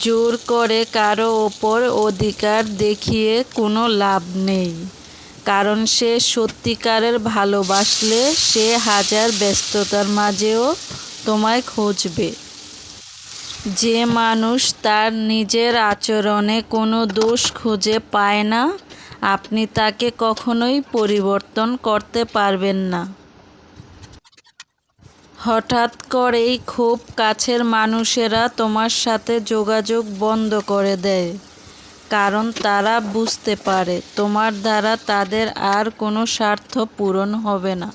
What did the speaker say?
জোর করে কারো ওপর অধিকার দেখিয়ে কোনো লাভ নেই, কারণ সে সত্যিকারের ভালোবাসলে সে হাজার ব্যস্ততার মাঝেও তোমায় খুঁজবে। যে মানুষ তার নিজের আচরণে কোনো দোষ খুঁজে পায় না, আপনি তাকে কখনোই পরিবর্তন করতে পারবেন না। হঠাৎ করেই খুব কাছের মানুষেরা তোমার সাথে যোগাযোগ বন্ধ করে দেয়, কারণ তারা বুঝতে পারে তোমার দ্বারা তাদের আর কোনো স্বার্থ পূরণ হবে না।